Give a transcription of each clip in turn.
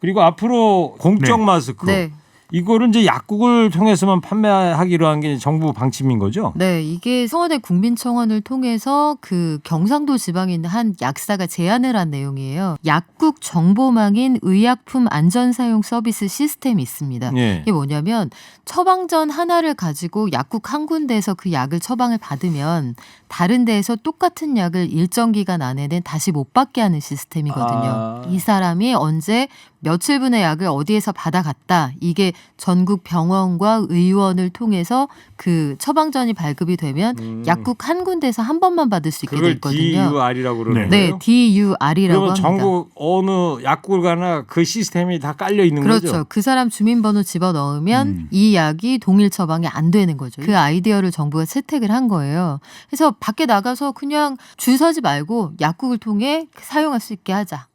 그리고 앞으로 공적 네. 마스크 네. 이거를 이제 약국을 통해서만 판매하기로 한 게 정부 방침인 거죠? 네, 이게 청와대 국민청원을 통해서 그 경상도 지방에 있는 한 약사가 제안을 한 내용이에요. 약국 정보망인 의약품 안전사용 서비스 시스템이 있습니다. 예. 이게 뭐냐면 처방전 하나를 가지고 약국 한 군데에서 그 약을 처방을 받으면 다른 데에서 똑같은 약을 일정 기간 안에는 다시 못 받게 하는 시스템이거든요. 아. 이 사람이 언제 며칠분의 약을 어디에서 받아갔다. 이게 전국 병원과 의원을 통해서 그 처방전이 발급이 되면 약국 한 군데에서 한 번만 받을 수 있게 그걸 됐거든요. DUR이라고 그러는 네, 거예요? DUR이라고 그러면 합니다. 전국 어느 약국을 가나 그 시스템이 다 깔려 있는 그렇죠. 거죠? 그 사람 주민번호 집어넣으면 이 약이 동일 처방이 안 되는 거죠. 그 아이디어를 정부가 채택을 한 거예요. 그래서 밖에 나가서 그냥 줄 서지 말고 약국을 통해 사용할 수 있게 하자.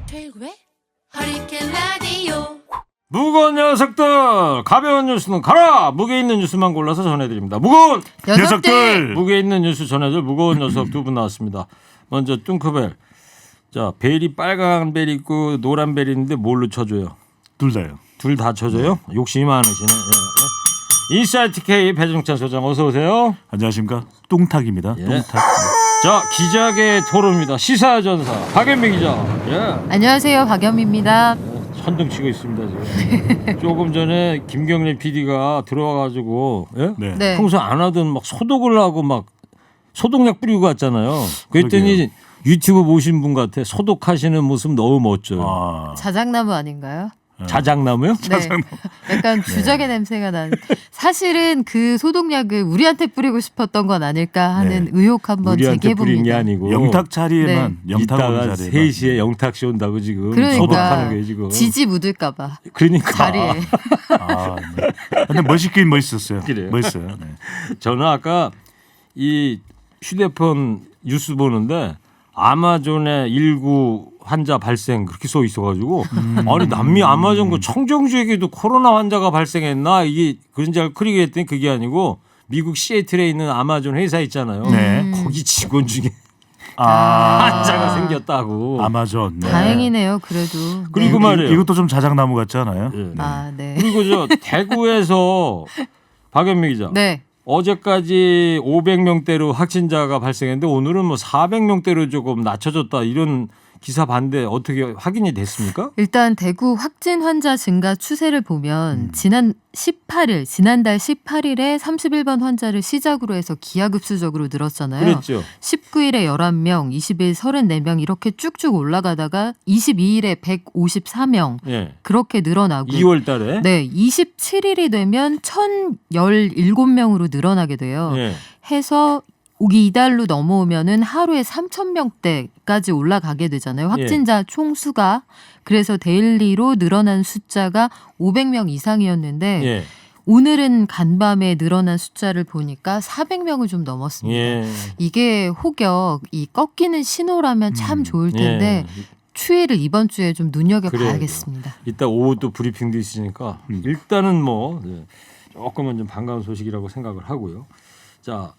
최일구의 허리케인 라디오. 무거운 녀석들 가벼운 뉴스는 가라. 무게 있는 뉴스만 골라서 전해드립니다. 무거운 녀석들. 무게 있는 뉴스 전해줄 무거운 녀석 두 분 나왔습니다. 먼저 뚱크벨. 자, 벨이 빨간 벨 있고 노란 벨 있는데 뭘로 쳐줘요? 둘 다요. 둘 다 쳐줘요? 욕심이 많으시네. 예. 인사이트 K 배종찬 소장 어서 오세요. 안녕하십니까. 뚱탁입니다. 예. 뚱탁. 자, 기자계 토론입니다. 시사전사 박연미 기자. 예. 안녕하세요. 박연미입니다. 선등치고 있습니다 지금. 조금 전에 김경래 PD가 들어와가지고 예? 네. 네. 평소 안 하던 막 소독을 하고 막 소독약 뿌리고 갔잖아요. 그랬더니 그러게요. 유튜브 보신 분 같아. 소독하시는 모습 너무 멋져요. 아. 자작나무 아닌가요? 자작나무요? 네. 약간 주적의 냄새가 나는. 사실은 그 소독약을 우리한테 뿌리고 싶었던 건 아닐까 하는 네. 의혹 한번 우리한테 뿌린 게 제기해봅니다. 아니고 영탁 자리에만 영탁 이따가 오는 자리에만. 3시에 영탁씨 온다고 지금 그러니까 소독하는 게 지금. 지지 묻을까봐 그러니까 자리에. 아, 네. 근데 멋있긴 멋있었어요. 그래요? 멋있어요. 네. 저는 아까 이 휴대폰 뉴스 보는데 아마존에 19 환자 발생 그렇게 써 있어가지고 아니 남미 아마존 그 청정주에게도 코로나 환자가 발생했나 이게 그런 줄 알고 클릭했더니 그게 아니고 미국 시애틀에 있는 아마존 회사 있잖아요. 네. 거기 직원 중에 아, 환자가 생겼다고. 아마존. 네. 다행이네요. 그래도. 그리고 네. 말이에요. 이것도 좀 자작나무 같지 않아요? 예. 아, 네. 그리고 저 대구에서 박연미 기자. 네. 어제까지 500명대로 확진자가 발생했는데 오늘은 뭐 400명대로 조금 낮춰졌다 이런 기사 봤는데 어떻게 확인이 됐습니까? 일단 대구 확진 환자 증가 추세를 보면 지난달 18일에 31번 환자를 시작으로 해서 기하급수적으로 늘었잖아요. 그랬죠. 19일에 11명, 20일 34명 이렇게 쭉쭉 올라가다가 22일에 154명 예. 그렇게 늘어나고 2월 달에. 네, 27일이 되면 1,017명으로 늘어나게 돼요. 예. 해서 이달로 넘어오면은 하루에 3,000명대까지 올라가게 되잖아요. 확진자 총수가. 그래서 데일리로 늘어난 숫자가 500명 이상이었는데 예. 오늘은 간밤에 늘어난 숫자를 보니까 400명을 좀 넘었습니다. 예. 이게 혹여 이 꺾이는 신호라면 참 좋을 텐데 예. 추이를 이번 주에 좀 눈여겨봐야겠습니다. 이따 오후 또 브리핑도 있으니까 일단은 뭐 네, 조금은 좀 반가운 소식이라고 생각을 하고요. 자,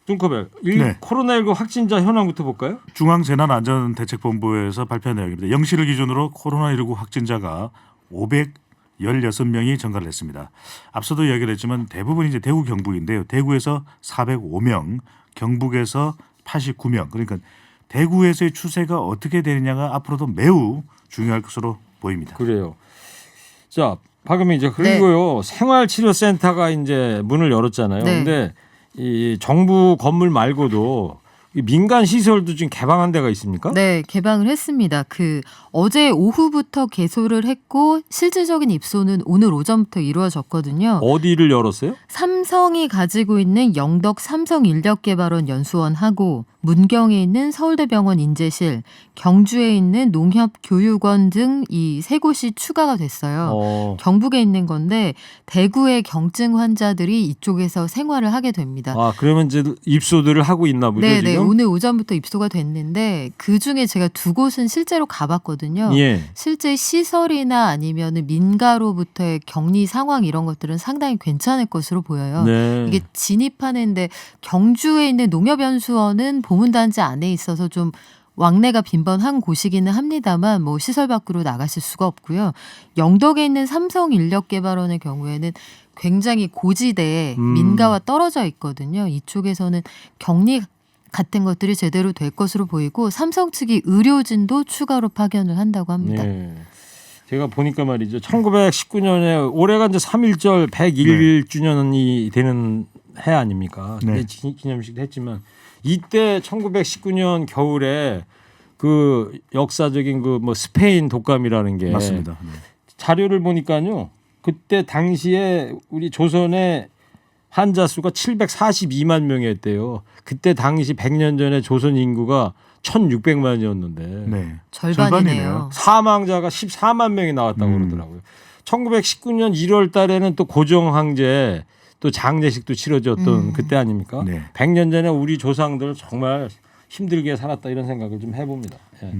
뚱커벨 네. 코로나19 확진자 현황부터 볼까요? 중앙재난안전대책본부에서 발표한 내용입니다. 0시를 기준으로 코로나19 확진자가 516명이 증가를 했습니다. 앞서도 이야기를 했지만 대부분이 이제 대구 경북인데요. 대구에서 405명, 경북에서 89명. 그러니까 대구에서의 추세가 어떻게 되느냐가 앞으로도 매우 중요할 것으로 보입니다. 그래요. 자, 박은미 이제 그리고요 생활치료센터가 이제 문을 열었잖아요. 네. 근데 이 정부 건물 말고도 이 민간 시설도 지금 개방한 데가 있습니까? 네, 개방을 했습니다. 어제 오후부터 개소를 했고 실질적인 입소는 오늘 오전부터 이루어졌거든요. 어디를 열었어요? 삼성이 가지고 있는 영덕 삼성인력개발원 연수원하고 문경에 있는 서울대병원 인재실, 경주에 있는 농협교육원 등 이 세 곳이 추가가 됐어요. 경북에 있는 건데 대구의 경증 환자들이 이쪽에서 생활을 하게 됩니다. 아, 그러면 이제 입소들을 하고 있나 보죠, 네, 지금? 오늘 오전부터 입소가 됐는데 그중에 제가 두 곳은 실제로 가봤거든요. 예. 실제 시설이나 아니면 민가로부터의 격리 상황 이런 것들은 상당히 괜찮을 것으로 보여요. 네. 이게 진입하는데 경주에 있는 농협연수원은 보문단지 안에 있어서 좀 왕래가 빈번한 곳이기는 합니다만 뭐 시설 밖으로 나가실 수가 없고요. 영덕에 있는 삼성인력개발원의 경우에는 굉장히 고지대에 민가와 떨어져 있거든요. 이쪽에서는 격리 같은 것들이 제대로 될 것으로 보이고 삼성 측이 의료진도 추가로 파견을 한다고 합니다. 네. 제가 보니까 말이죠. 1919년에 올해가 이제 3.1절 101주년이 되는 해 아닙니까? 네. 기념식도 했지만 이때 1919년 겨울에 그 역사적인 그 뭐 스페인 독감이라는 게 맞습니다. 네. 자료를 보니까요. 그때 당시에 우리 조선의 환자 수가 742만 명이었대요. 그때 당시 100년 전에 조선 인구가 1,600만이었는데 네. 절반이네요. 사망자가 14만 명이 나왔다고 그러더라고요. 1919년 1월 달에는 또 고종황제 또 장례식도 치러졌던 그때 아닙니까? 네. 100년 전에 우리 조상들 정말 힘들게 살았다 이런 생각을 좀 해봅니다. 예.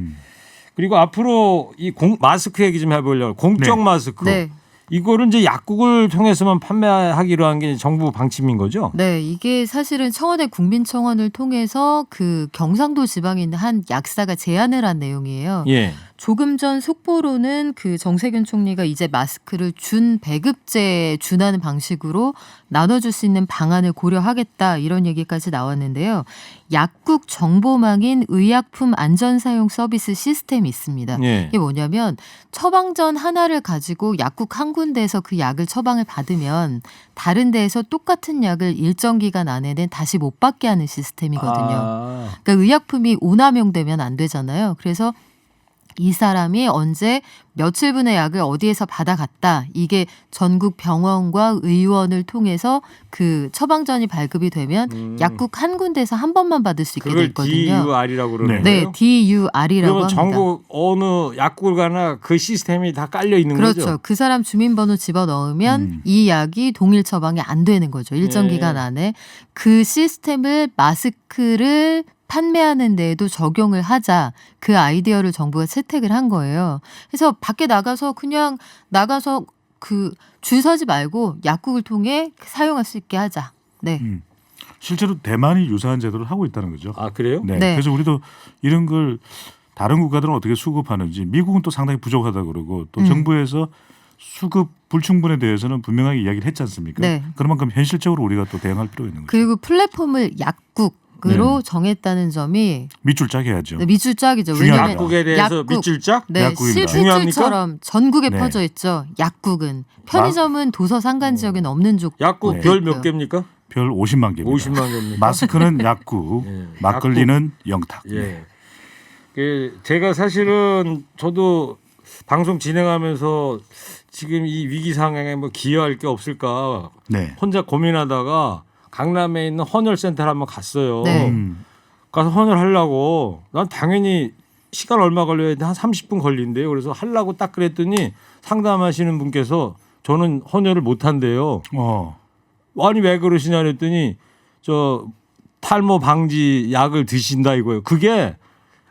그리고 앞으로 이 마스크 얘기 좀 해보려고 공적 네. 마스크 네. 이거를 이제 약국을 통해서만 판매하기로 한 게 정부 방침인 거죠? 네, 이게 사실은 청와대 국민청원을 통해서 그 경상도 지방에 있는 한 약사가 제안을 한 내용이에요. 예. 조금 전 속보로는 그 정세균 총리가 이제 마스크를 준 배급제에 준하는 방식으로 나눠줄 수 있는 방안을 고려하겠다 이런 얘기까지 나왔는데요. 약국 정보망인 의약품 안전사용 서비스 시스템이 있습니다. 예. 이게 뭐냐면 처방전 하나를 가지고 약국 한 군데에서 그 약을 처방을 받으면 다른 데에서 똑같은 약을 일정 기간 안에는 다시 못 받게 하는 시스템이거든요. 아, 그러니까 의약품이 오남용되면 안 되잖아요. 그래서 이 사람이 언제 며칠분의 약을 어디에서 받아갔다. 이게 전국 병원과 의원을 통해서 그 처방전이 발급이 되면 약국 한 군데에서 한 번만 받을 수 있게 돼 그걸 있거든요. DUR이라고 그러는 네, 거예요? DUR이라고 그러면 합니다. 전국 어느 약국을 가나 그 시스템이 다 깔려 있는 그렇죠. 거죠? 그 사람 주민번호 집어넣으면 이 약이 동일 처방이 안 되는 거죠. 일정 네. 기간 안에. 그 시스템을 마스크를 판매하는 데에도 적용을 하자 그 아이디어를 정부가 채택을 한 거예요. 그래서 밖에 나가서 그냥 나가서 그 줄 서지 말고 약국을 통해 사용할 수 있게 하자. 네. 실제로 대만이 유사한 제도를 하고 있다는 거죠. 아 그래요? 네. 네. 그래서 우리도 이런 걸 다른 국가들은 어떻게 수급하는지 미국은 또 상당히 부족하다 그러고 또 정부에서 수급 불충분에 대해서는 분명하게 이야기를 했지 않습니까? 네. 그만큼 현실적으로 우리가 또 대응할 필요가 있는 거죠. 그리고 플랫폼을 약국으로 정했다는 점이 밑줄 짜게 해야죠. 네, 밑줄 짝이죠. 중요합니다. 왜냐하면 약국에 대해서 약국. 밑줄짝? 네, 약국입니다. 실핏줄처럼 전국에 네. 퍼져 있죠. 약국은 편의점은 도서 상간 지역에는 없는 쪽. 약국 네. 별 몇 개입니까? 별 50만 개입니다. 50만 개입니까? 마스크는 약국, 예. 막걸리는 영탁. 예. 그 제가 사실은 저도 방송 진행하면서 지금 이 위기 상황에 뭐 기여할 게 없을까 네. 혼자 고민하다가 강남에 있는 헌혈센터를 한번 갔어요. 네. 가서 헌혈하려고 난 당연히 시간 얼마 걸려야 돼? 한 30분 걸린대요. 그래서 하려고 딱 그랬더니 상담하시는 분께서 저는 헌혈을 못 한대요. 아니 왜 그러시냐 그랬더니 저 탈모 방지 약을 드신다 이거예요. 그게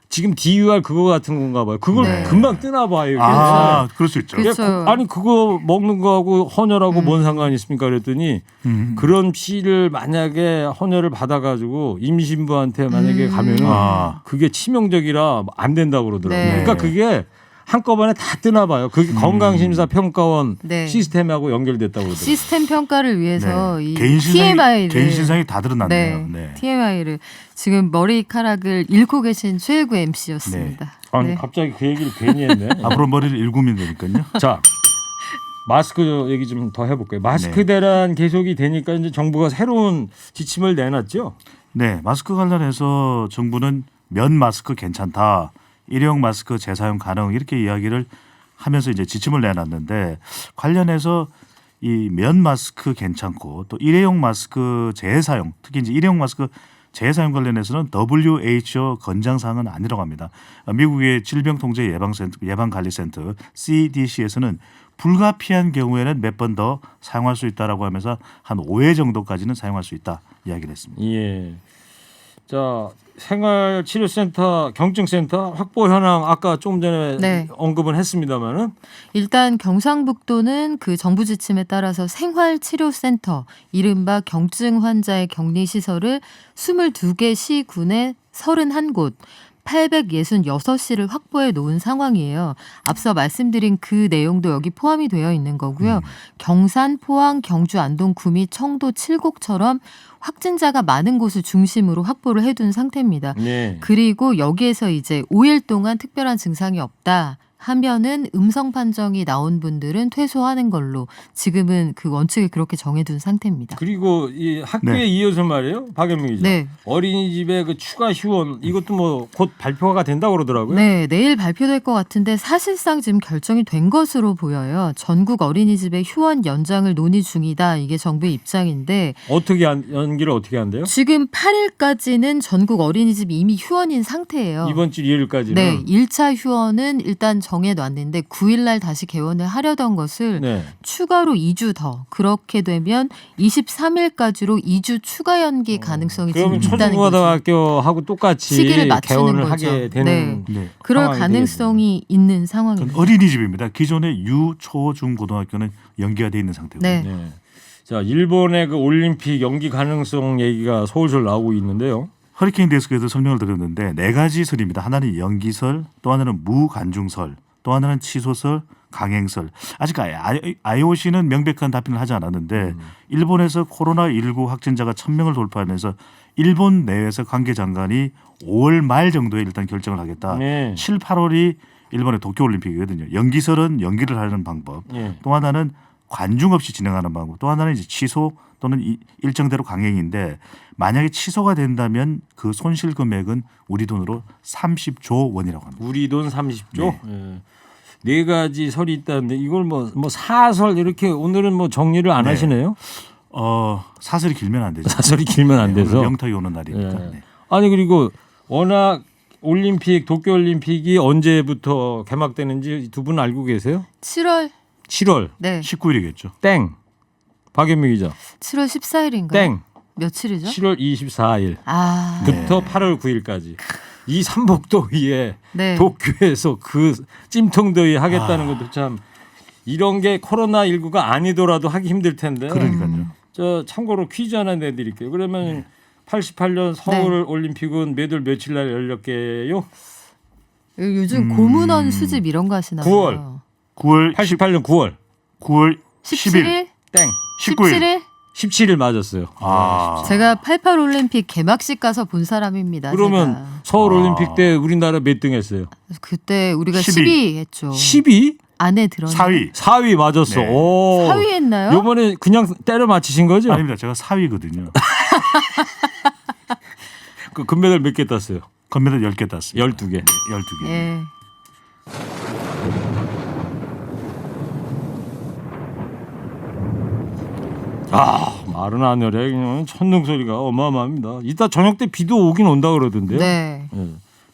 지금 DUR 그거 같은 건가 봐요. 그걸 네. 금방 뜨나 봐요. 아, 그럴 수 있죠. 그렇죠. 아니 그거 먹는 거하고 헌혈하고 뭔 상관이 있습니까? 그랬더니 그런 피를 만약에 헌혈을 받아가지고 임신부한테 만약에 가면은 아. 그게 치명적이라 안 된다고 그러더라고요. 네. 그러니까 그게 한꺼번에 다 뜨나 봐요. 그게 건강심사평가원 네. 시스템하고 연결됐다고 그러더라고요. 시스템 평가를 위해서 네. 이 개인 신상이 TMI를 개인 신상이 다 드러났네요. 네. TMI를 지금 머리카락을 잃고 계신 최일구 MC였습니다. 아니 네. 갑자기 그 얘기를 괜히 했네. 앞으로 머리를 일구면 되니까요. 자, 마스크 얘기 좀 더 해볼게요. 마스크 네. 대란 계속이 되니까 이제 정부가 새로운 지침을 내놨죠. 네, 마스크 관련해서 정부는 면 마스크 괜찮다, 일회용 마스크 재사용 가능 이렇게 이야기를 하면서 이제 지침을 내놨는데 관련해서 이 면 마스크 괜찮고 또 일회용 마스크 재사용, 특히 이제 일회용 마스크 재사용 관련해서는 WHO 권장 사항은 아니라고 합니다. 미국의 질병통제예방관리센터 CDC에서는 불가피한 경우에는 몇 번 더 사용할 수 있다라고 하면서 한 5회 정도까지는 사용할 수 있다 이야기를 했습니다. 예. 자, 생활치료센터, 경증센터 확보 현황 아까 조금 전에 네. 언급은 했습니다만은 일단 경상북도는 그 정부 지침에 따라서 생활치료센터, 이른바 경증 환자의 격리 시설을 22개 시군에 31곳, 866시를 확보해 놓은 상황이에요. 앞서 말씀드린 그 내용도 여기 포함이 되어 있는 거고요. 경산, 포항, 경주, 안동, 구미, 청도, 칠곡처럼 확진자가 많은 곳을 중심으로 확보를 해둔 상태입니다. 네. 그리고 여기에서 이제 5일 동안 특별한 증상이 없다 하면은 음성 판정이 나온 분들은 퇴소하는 걸로 지금은 그 원칙을 그렇게 정해둔 상태입니다. 그리고 이 학교에 네. 이어서 말이에요, 박연미 기자. 네. 어린이집의 그 추가 휴원 이것도 뭐 곧 발표가 된다고 그러더라고요. 네, 내일 발표될 것 같은데 사실상 지금 결정이 된 것으로 보여요. 전국 어린이집의 휴원 연장을 논의 중이다. 이게 정부의 입장인데 어떻게 연기를 어떻게 한대요? 지금 8일까지는 전국 어린이집 이미 휴원인 상태예요. 이번 주 2일까지는. 네, 1차 휴원은 일단 정해놨는데 9일 날 다시 개원을 하려던 것을 네. 추가로 2주 더 그렇게 되면 23일까지로 2주 추가 연기 가능성이 지금 그러면 있다는 거죠. 초중고등학교하고 똑같이 시기를 맞추는 개원을 거죠. 하게 되는 네. 네. 그럴 상황이 가능성이 있는 상황입니다. 어린이집입니다. 기존의 유, 초, 중, 고등학교는 연기가 돼 있는 상태고요. 네. 네. 자, 일본의 그 올림픽 연기 가능성 얘기가 솔솔 나오고 있는데요. 허리케인 데스크에도 설명을 드렸는데 네 가지 설입니다. 하나는 연기설, 또 하나는 무관중설, 또 하나는 취소설, 강행설. 아직 IOC는 명백한 답변을 하지 않았는데 일본에서 코로나19 확진자가 1,000명을 돌파하면서 일본 내에서 관계장관이 5월 말 정도에 일단 결정을 하겠다. 네. 7, 8월이 일본의 도쿄올림픽이거든요. 연기설은 연기를 하는 방법. 네. 또 하나는 관중 없이 진행하는 방법. 또 하나는 이제 취소 또는 일정대로 강행인데 만약에 취소가 된다면 그 손실 금액은 우리 돈으로 30조 원이라고 합니다. 우리 돈 30조. 네. 네. 네 가지 설이 있다는데 이걸 뭐 사설 이렇게 오늘은 뭐 정리를 안 네. 하시네요. 사설이 길면 안 되죠. 사설이 길면 안 네, 돼서. 오늘 영탁이 오는 날이니까. 네. 네. 아니 그리고 워낙 올림픽 도쿄올림픽이 언제부터 개막되는지 두 분 알고 계세요? 7월 7월 네 19일이겠죠. 땡. 박연미 기자. 7월 14일인가요? 땡. 며칠이죠? 7월 24일. 아, 부터 8월 9일까지 이 삼복더위에 네. 도쿄에서 그 찜통더위 하겠다는 것도 참 이런 게 코로나19가 아니더라도 하기 힘들 텐데 그러니까요. 저 참고로 퀴즈 하나 내드릴게요. 그러면 88년 서울 올림픽은 몇 월 며칠 날 열렸게요? 요즘 고문원 수집 이런 거 하시나 9월. 봐요. 9월 88년 9월 9월 10일. 17일? 땡 19일. 17일? 17일 맞았어요. 아. 제가 88 올림픽 개막식 가서 본 사람입니다. 그러면 제가. 서울 올림픽 때 우리나라 몇 등 했어요? 그때 우리가 12. 10위 했죠. 12? 안에 들었는데 4위. 4위 맞았어. 네. 오. 4위 했나요? 요번에 그냥 때려 맞히신 거죠? 아닙니다. 제가 4위거든요. 그 금메달 몇 개 땄어요? 금메달 10개 땄습니다. 12개. 네, 12개. 예. 말은 안 해래. 그냥 천둥 소리가 어마어마합니다. 이따 저녁 때 비도 오긴 온다 그러던데요. 네. 예.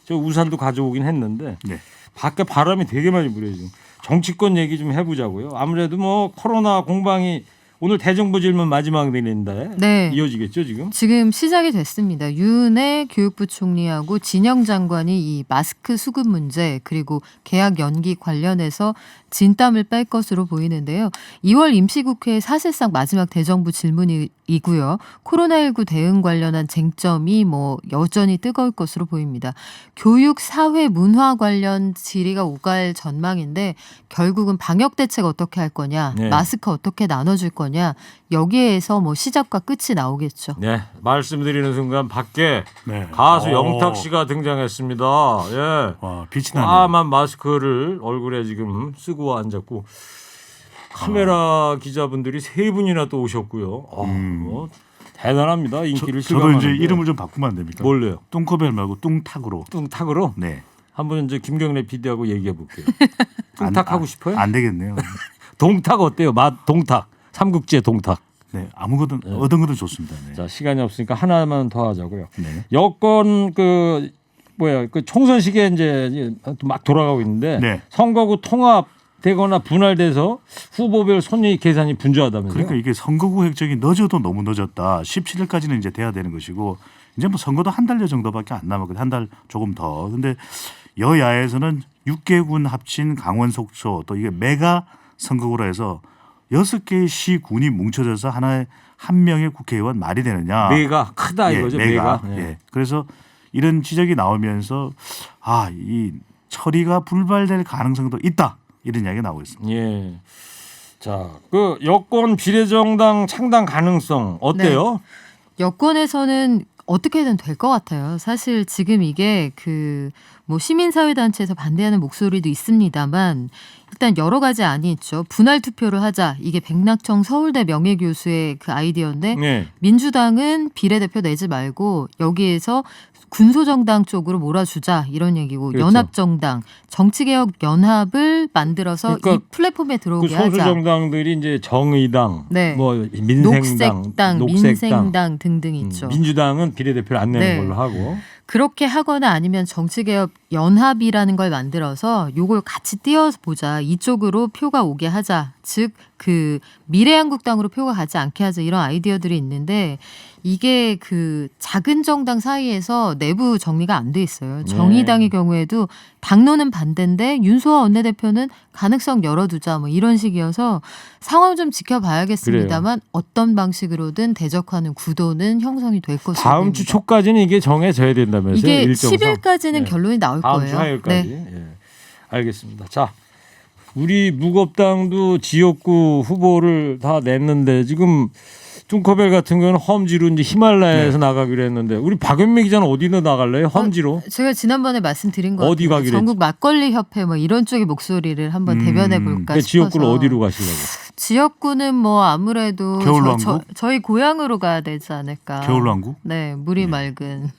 저 우산도 가져오긴 했는데 네. 밖에 바람이 되게 많이 불어요 지금. 정치권 얘기 좀 해보자고요. 아무래도 뭐 코로나 공방이 오늘 대정부 질문 마지막 내린데 네. 이어지겠죠 지금? 지금 시작이 됐습니다. 윤해 교육부 총리하고 진영 장관이 이 마스크 수급 문제 그리고 계약 연기 관련해서 진땀을 뺄 것으로 보이는데요. 2월 임시국회 사실상 마지막 대정부 질문이고요. 코로나19 대응 관련한 쟁점이 뭐 여전히 뜨거울 것으로 보입니다. 교육, 사회, 문화 관련 질의가 오갈 전망인데 결국은 방역 대책 어떻게 할 거냐, 네. 마스크 어떻게 나눠줄 거냐 여기에서 뭐 시작과 끝이 나오겠죠. 네, 말씀드리는 순간 밖에 네. 가수 영탁 씨가 등장했습니다. 예. 와, 빛이 나네요. 까만 마스크를 얼굴에 지금 쓰고 앉았고 카메라 기자분들이 세 분이나 또 오셨고요. 뭐 대단합니다. 인기를 저도 실감하는데. 이제 이름을 좀 바꾸면 안 됩니까? 뭘래요? 뚱커벨 말고 뚱탁으로. 뚱탁으로? 네. 한번 이제 김경래 PD하고 얘기해 볼게요. 뚱탁 하고 싶어요? 안 되겠네요. 동탁 어때요? 동탁. 삼국지의 동탁. 네. 아무거든 얻은 것도 좋습니다. 네. 자, 시간이 없으니까 하나만 더 하자고요. 네. 여권 그 총선 시기에 이제 막 돌아가고 있는데 네. 선거구 통합되거나 분할돼서 후보별 손익 계산이 분주하다면서요? 그러니까 이게 선거구 획정이 늦어도 너무 늦었다. 17일까지는 이제 돼야 되는 것이고 이제 뭐 선거도 한 달여 정도밖에 안 남았거든요. 한 달 조금 더. 근데 여야에서는 6개군 합친 강원 속초 또 이게 메가 선거구로 해서 6개의 시군이 뭉쳐져서 하나의 한 명의 국회의원 말이 되느냐. 메가 크다 이거죠. 메가. 메가. 예. 그래서 이런 지적이 나오면서 이 처리가 불발될 가능성도 있다 이런 이야기가 나오고 있습니다. 예. 자, 그 여권 비례정당 창당 가능성 어때요? 여권에서는 어떻게든 될 것 같아요. 사실 지금 이게 뭐 시민사회단체에서 반대하는 목소리도 있습니다만 일단 여러 가지 안이 있죠. 분할 투표를 하자. 이게 백낙청 서울대 명예교수의 그 아이디어인데 네. 민주당은 비례대표 내지 말고 여기에서 군소정당 쪽으로 몰아주자 이런 얘기고 그렇죠. 연합정당, 정치개혁연합을 만들어서 그러니까 이 플랫폼에 들어오게 그 하자. 소수 정당들이 이제 정의당, 네. 뭐 민생당, 녹색당, 민생당 등등 있죠. 민주당은 비례대표를 안 내는 네. 걸로 하고. 그렇게 하거나 아니면 정치개혁 연합이라는 걸 만들어서 요걸 같이 띄워보자. 이쪽으로 표가 오게 하자. 즉 그 미래한국당으로 표가 가지 않게 하자. 이런 아이디어들이 있는데 이게 그 작은 정당 사이에서 내부 정리가 안 돼 있어요. 정의당의 경우에도 당론은 반대인데 윤소아 원내대표는 가능성 열어두자 뭐 이런 식이어서 상황 좀 지켜봐야겠습니다만 어떤 방식으로든 대적하는 구도는 형성이 될 것으로 다음 주 보입니다. 초까지는 이게 정해져야 된다면서요? 이게 일정상? 10일까지는 네. 결론이 나올 다음 거예요. 주 화요일까지. 네. 예. 알겠습니다. 자, 우리 무겁당도 지역구 후보를 다 냈는데 지금 뚱커벨 같은 경우는 험지로 이제 히말라야에서 나가기로 했는데 우리 박연미 기자는 어디로 나갈래요? 험지로? 제가 지난번에 말씀드린 것 어디 같아요. 가기로 전국 막걸리 협회 뭐 이런 쪽의 목소리를 한번 대변해 볼까 그 싶어서. 지역구를 어디로 가시려고? 지역구는 뭐 아무래도 겨울왕국? 저희 고향으로 가야 되지 않을까. 겨울왕국? 네, 물이 맑은.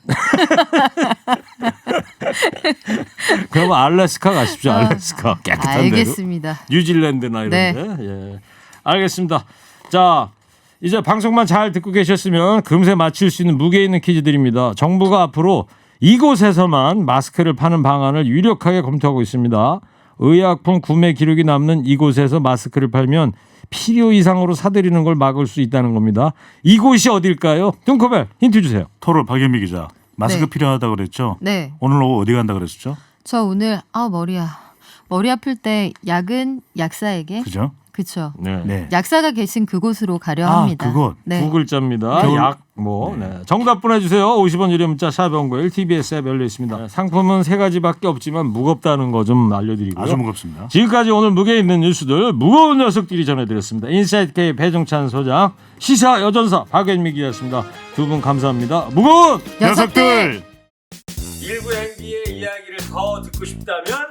그럼 알래스카 가십시오. 알래스카 깨끗한 데로. 알겠습니다. 뉴질랜드나 이런 네. 데. 예. 알겠습니다. 자, 이제 방송만 잘 듣고 계셨으면 금세 맞힐 수 있는 무게 있는 퀴즈 드립니다. 정부가 앞으로 이곳에서만 마스크를 파는 방안을 유력하게 검토하고 있습니다. 의약품 구매 기록이 남는 이곳에서 마스크를 팔면 필요 이상으로 사들이는 걸 막을 수 있다는 겁니다. 이곳이 어딜까요? 뚱커벨 힌트 주세요. 토론 박연미 기자. 마스크 네. 필요하다고 그랬죠? 네. 오늘 오후 어디 간다 그랬었죠? 저 오늘 머리 아플 때 약은 약사에게 그죠? 그렇죠. 네. 네. 약사가 계신 그곳으로 가려 합니다. 그곳. 네. 두 글자입니다. 겨울- 약, 뭐. 네. 정답 보내주세요. 50원 유료 문자 샵0951 TBS 앱 열려 있습니다. 상품은 세 가지밖에 없지만 무겁다는 거 좀 알려드리고요. 아주 무겁습니다. 지금까지 오늘 무게 있는 뉴스들 무거운 녀석들이 전해드렸습니다. 인사이트 K 배종찬 소장, 시사 여전사 박연미 기자였습니다. 두 분 감사합니다. 무거운 녀석들! 일부 행기의 이야기를 더 듣고 싶다면